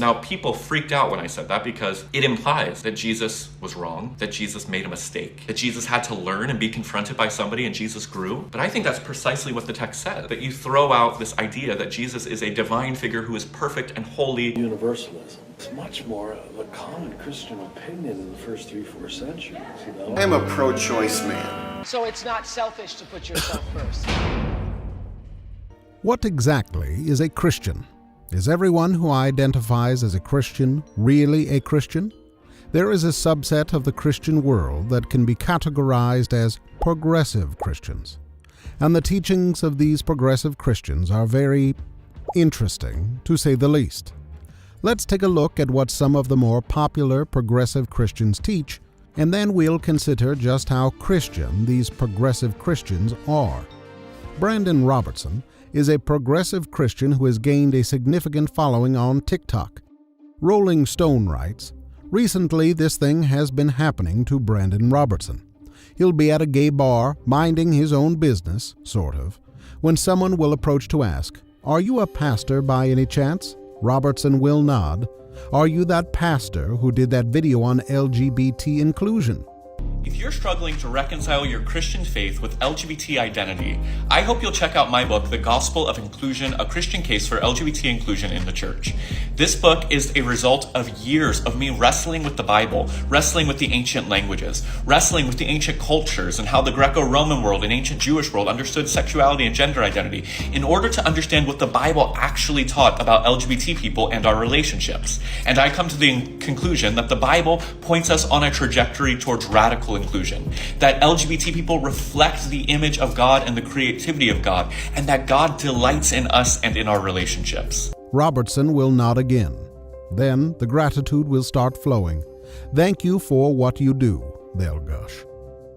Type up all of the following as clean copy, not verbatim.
Now, people freaked out when I said that because it implies that Jesus was wrong, that Jesus made a mistake, that Jesus had to learn and be confronted by somebody and Jesus grew. But I think that's precisely what the text says, that you throw out this idea that Jesus is a divine figure who is perfect and holy. Universalism. It's much more of a common Christian opinion in the first 3-4 centuries, you know? I'm a pro-choice man. So it's not selfish to put yourself first. What exactly is a Christian? Is everyone who identifies as a Christian really a Christian? There is a subset of the Christian world that can be categorized as progressive Christians. And the teachings of these progressive Christians are very interesting, to say the least. Let's take a look at what some of the more popular progressive Christians teach, and then we'll consider just how Christian these progressive Christians are. Brandan Robertson is a progressive Christian who has gained a significant following on TikTok. Rolling Stone writes, "Recently this thing has been happening to Brandan Robertson. He'll be at a gay bar, minding his own business, sort of, when someone will approach to ask, 'Are you a pastor by any chance?' Robertson will nod. 'Are you that pastor who did that video on LGBT inclusion?' If you're struggling to reconcile your Christian faith with LGBT identity, I hope you'll check out my book, The Gospel of Inclusion, A Christian Case for LGBT Inclusion in the Church. This book is a result of years of me wrestling with the Bible, wrestling with the ancient languages, wrestling with the ancient cultures and how the Greco-Roman world and ancient Jewish world understood sexuality and gender identity in order to understand what the Bible actually taught about LGBT people and our relationships. And I come to the conclusion that the Bible points us on a trajectory towards radical inclusion, that LGBT people reflect the image of God and the creativity of God, and that God delights in us and in our relationships." Robertson will nod again. Then the gratitude will start flowing. "Thank you for what you do," they'll gush.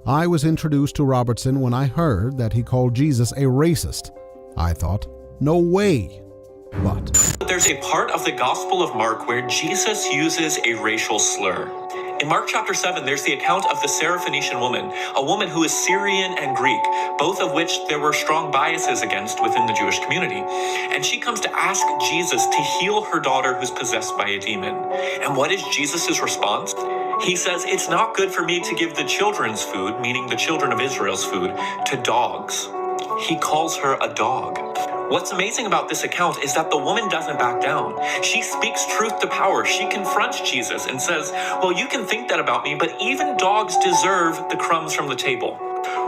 I was introduced to Robertson when I heard that he called Jesus a racist. I thought, no way. But there's a part of the Gospel of Mark where Jesus uses a racial slur. In Mark chapter 7, there's the account of the Syrophoenician woman, a woman who is Syrian and Greek, both of which there were strong biases against within the Jewish community. And she comes to ask Jesus to heal her daughter who's possessed by a demon. And what is Jesus' response? He says, "It's not good for me to give the children's food," meaning the children of Israel's food, "to dogs." He calls her a dog. What's amazing about this account is that the woman doesn't back down. She speaks truth to power. She confronts Jesus and says, "Well, you can think that about me, but even dogs deserve the crumbs from the table."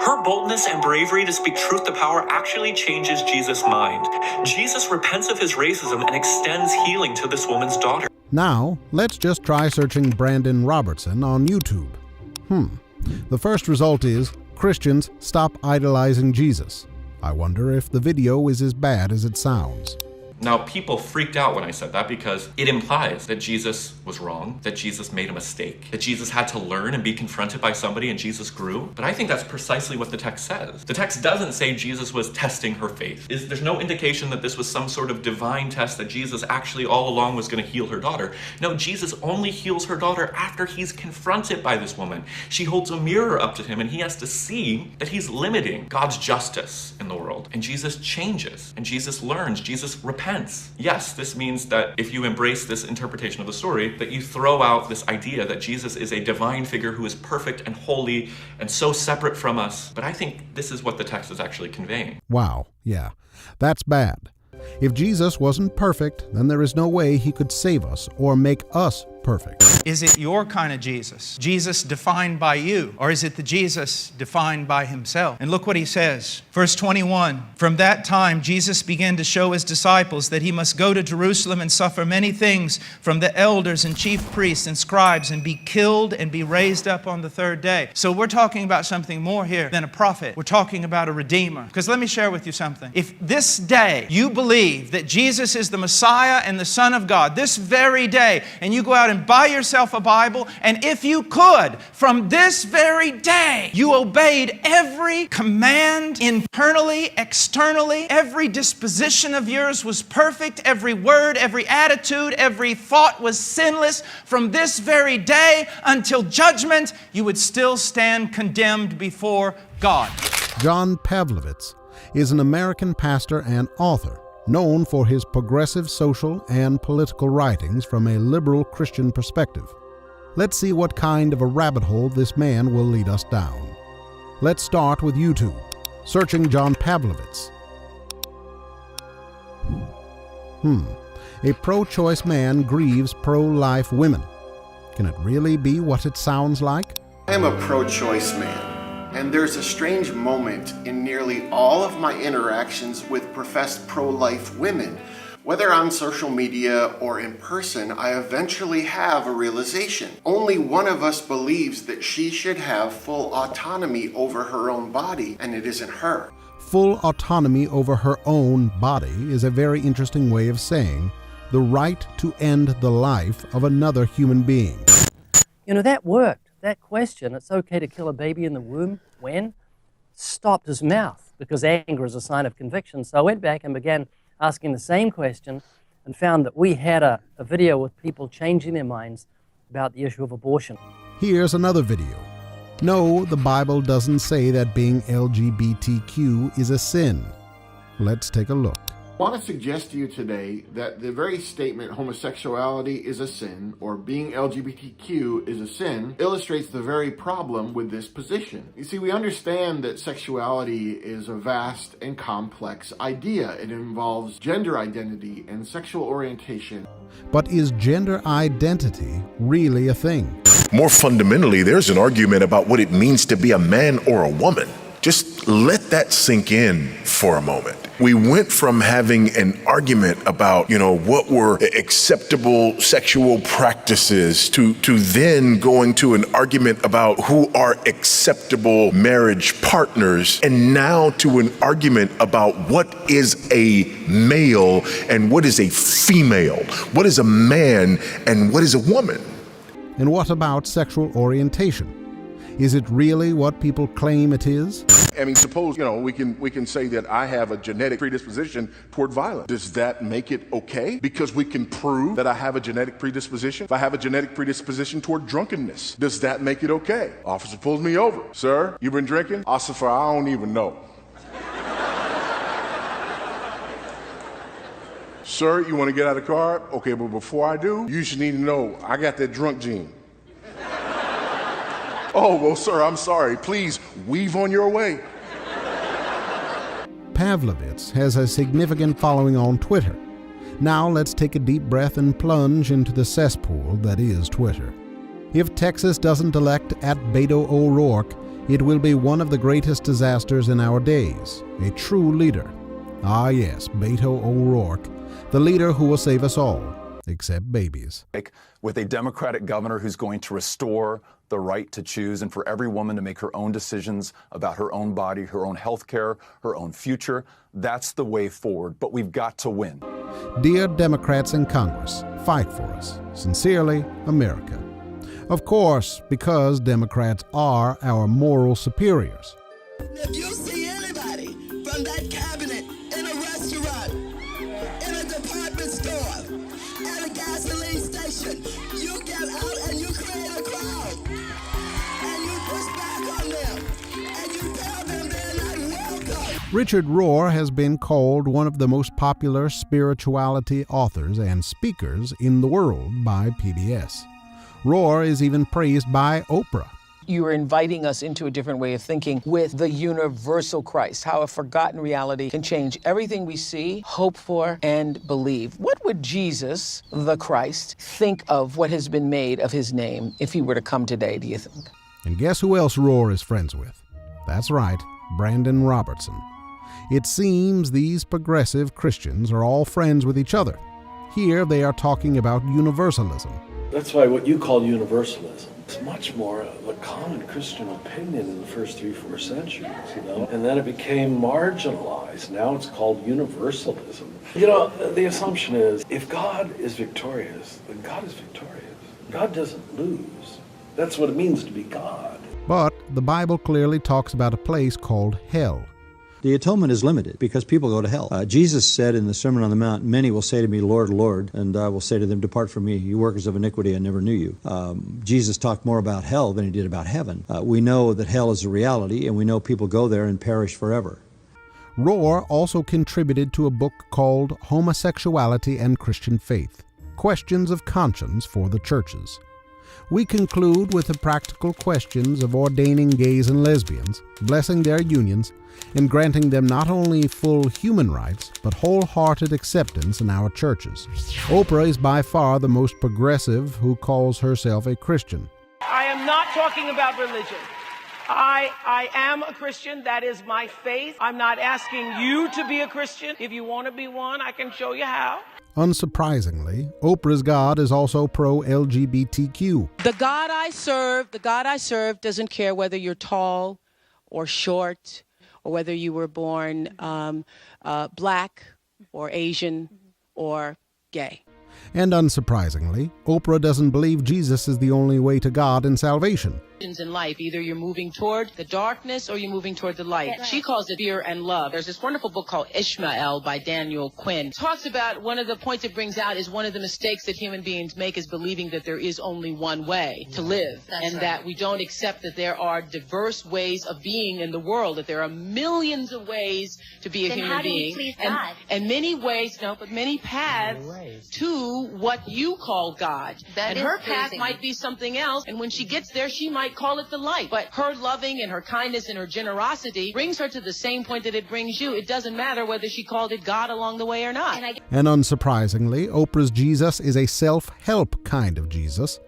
Her boldness and bravery to speak truth to power actually changes Jesus' mind. Jesus repents of his racism and extends healing to this woman's daughter. now let's just try searching Brandan Robertson on YouTube. The first result is, Christians stop idolizing Jesus. I wonder if the video is as bad as it sounds. Now, people freaked out when I said that because it implies that Jesus was wrong, that Jesus made a mistake, that Jesus had to learn and be confronted by somebody and Jesus grew. But I think that's precisely what the text says. The text doesn't say Jesus was testing her faith. There's no indication that this was some sort of divine test that Jesus actually all along was going to heal her daughter. No, Jesus only heals her daughter after he's confronted by this woman. She holds a mirror up to him and he has to see that he's limiting God's justice in the world. And Jesus changes and Jesus learns, Jesus repents. Yes, this means that if you embrace this interpretation of the story, that you throw out this idea that Jesus is a divine figure who is perfect and holy and so separate from us. But I think this is what the text is actually conveying. Wow, yeah, that's bad. If Jesus wasn't perfect, then there is no way he could save us or make us perfect. Is it your kind of Jesus? Jesus defined by you? Or is it the Jesus defined by himself? And look what he says. Verse 21, "From that time Jesus began to show his disciples that he must go to Jerusalem and suffer many things from the elders and chief priests and scribes and be killed and be raised up on the third day." So we're talking about something more here than a prophet. We're talking about a redeemer. Because let me share with you something. If this day you believe that Jesus is the Messiah and the Son of God, this very day, and you go out and buy yourself a Bible, and if you could, from this very day, you obeyed every command internally, externally, every disposition of yours was perfect, every word, every attitude, every thought was sinless, from this very day until judgment, you would still stand condemned before God. John Pavlovitz is an American pastor and author. known for his progressive social and political writings from a liberal Christian perspective. Let's see what kind of a rabbit hole this man will lead us down. Let's start with YouTube, searching John Pavlovitz. A pro-choice man grieves pro-life women. Can it really be what it sounds like? I am a pro-choice man, and there's a strange moment in nearly all of my interactions with professed pro-life women. Whether on social media or in person, I eventually have a realization. Only one of us believes that she should have full autonomy over her own body, and it isn't her. Full autonomy over her own body is a very interesting way of saying the right to end the life of another human being. You know, that worked. That question, it's okay to kill a baby in the womb, when? Stopped his mouth, because anger is a sign of conviction. So I went back and began asking the same question and found that we had a video with people changing their minds about the issue of abortion. Here's another video. No, the Bible doesn't say that being LGBTQ is a sin. Let's take a look. I want to suggest to you today that the very statement homosexuality is a sin or being LGBTQ is a sin illustrates the very problem with this position. You see, we understand that sexuality is a vast and complex idea. It involves gender identity and sexual orientation. But is gender identity really a thing? More fundamentally, there's an argument about what it means to be a man or a woman. Just let that sink in for a moment. We went from having an argument about, what were acceptable sexual practices to then going to an argument about who are acceptable marriage partners, and now to an argument about what is a male and what is a female, what is a man and what is a woman. And what about sexual orientation? Is it really what people claim it is? I mean, suppose, we can say that I have a genetic predisposition toward violence. Does that make it okay? Because we can prove that I have a genetic predisposition. If I have a genetic predisposition toward drunkenness, does that make it okay? Officer pulls me over. Sir, you been drinking? Officer, I don't even know. Sir, you want to get out of the car? Okay, but before I do, you should need to know I got that drunk gene. Oh, well, sir, I'm sorry. Please weave on your way. Pavlovitz has a significant following on Twitter. Now let's take a deep breath and plunge into the cesspool that is Twitter. If Texas doesn't elect at Beto O'Rourke, it will be one of the greatest disasters in our days. A true leader. Ah yes, Beto O'Rourke, the leader who will save us all, except babies. With a Democratic governor who's going to restore the right to choose and for every woman to make her own decisions about her own body, her own health care, her own future. That's the way forward, but we've got to win. Dear Democrats in Congress, fight for us. Sincerely, America. Of course, because Democrats are our moral superiors. If you see anybody from that cabinet in a restaurant, in a department store, at a gasoline station, you get out and you create a crowd. And you push back on them. And you tell them they're not welcome. Richard Rohr has been called one of the most popular spirituality authors and speakers in the world by PBS. Rohr is even praised by Oprah. You are inviting us into a different way of thinking with the universal Christ, how a forgotten reality can change everything we see, hope for, and believe. What would Jesus, the Christ, think of what has been made of his name if he were to come today, do you think? And guess who else Rohr is friends with? That's right, Brandan Robertson. It seems these progressive Christians are all friends with each other. Here they are talking about universalism. That's why what you call universalism is much more of a common Christian opinion in the first 3-4 centuries, And then it became marginalized. Now it's called universalism. The assumption is, if God is victorious, then God is victorious. God doesn't lose. That's what it means to be God. But the Bible clearly talks about a place called hell. The atonement is limited because people go to hell. Jesus said in the Sermon on the Mount, many will say to me, Lord, Lord, and I will say to them, depart from me, you workers of iniquity, I never knew you. Jesus talked more about hell than he did about heaven. We know that hell is a reality, and we know people go there and perish forever. Rohr also contributed to a book called Homosexuality and Christian Faith, Questions of Conscience for the Churches. We conclude with the practical questions of ordaining gays and lesbians, blessing their unions, and granting them not only full human rights, but wholehearted acceptance in our churches. Oprah is by far the most progressive who calls herself a Christian. I am not talking about religion. I am a Christian. That is my faith. I'm not asking you to be a Christian. If you want to be one, I can show you how. Unsurprisingly, Oprah's God is also pro-LGBTQ. The God I serve doesn't care whether you're tall or short, or whether you were born black or Asian or gay. And unsurprisingly, Oprah doesn't believe Jesus is the only way to God and salvation. In life, either you're moving toward the darkness or you're moving toward the light. Right. She calls it fear and love. There's this wonderful book called Ishmael by Daniel Quinn. It talks about one of the points it brings out is one of the mistakes that human beings make is believing that there is only one way to live. That's and right. That we don't accept that there are diverse ways of being in the world, that there are millions of ways to be a human being. Please God? And many ways, but many paths to what you call God. That and her path might be something else, and when she gets there, she might call it the light. But her loving and her kindness and her generosity brings her to the same point that it brings you. It doesn't matter whether she called it God along the way or not. And unsurprisingly, Oprah's Jesus is a self-help kind of Jesus.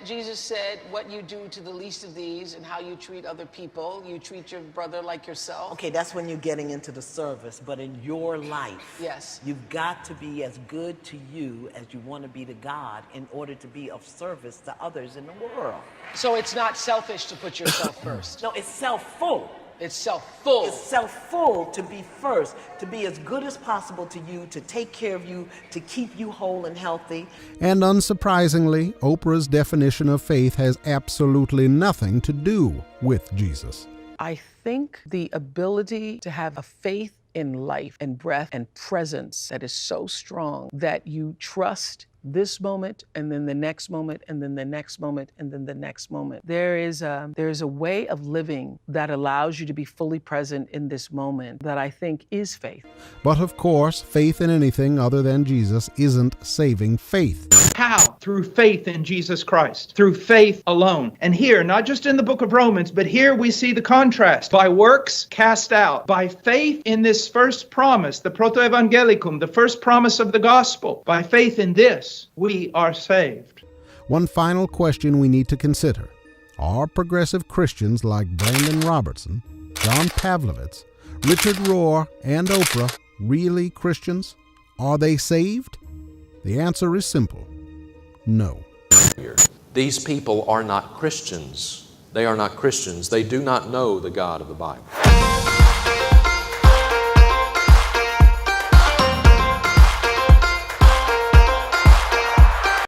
Jesus said, what you do to the least of these and how you treat other people, you treat your brother like yourself. Okay, that's when you're getting into the service, but in your life, yes, you've got to be as good to you as you want to be to God in order to be of service to others in the world. So it's not selfish to put yourself first. No, it's self-full. It's self-full. It's self-full to be first, to be as good as possible to you, to take care of you, to keep you whole and healthy. And unsurprisingly, Oprah's definition of faith has absolutely nothing to do with Jesus. I think the ability to have a faith in life and breath and presence that is so strong that you trust this moment and then the next moment and then the next moment and then the next moment. There is a way of living that allows you to be fully present in this moment that I think is faith. But of course, faith in anything other than Jesus isn't saving faith. How? Through faith in Jesus Christ. Through faith alone. And here, not just in the book of Romans, but here we see the contrast. By works, cast out. By faith in this first promise, the protoevangelicum, the first promise of the gospel. By faith in this, we are saved. One final question we need to consider. Are progressive Christians like Brandan Robertson, John Pavlovitz, Richard Rohr, and Oprah really Christians? Are they saved? The answer is simple. No. These people are not Christians. They are not Christians. They do not know the God of the Bible.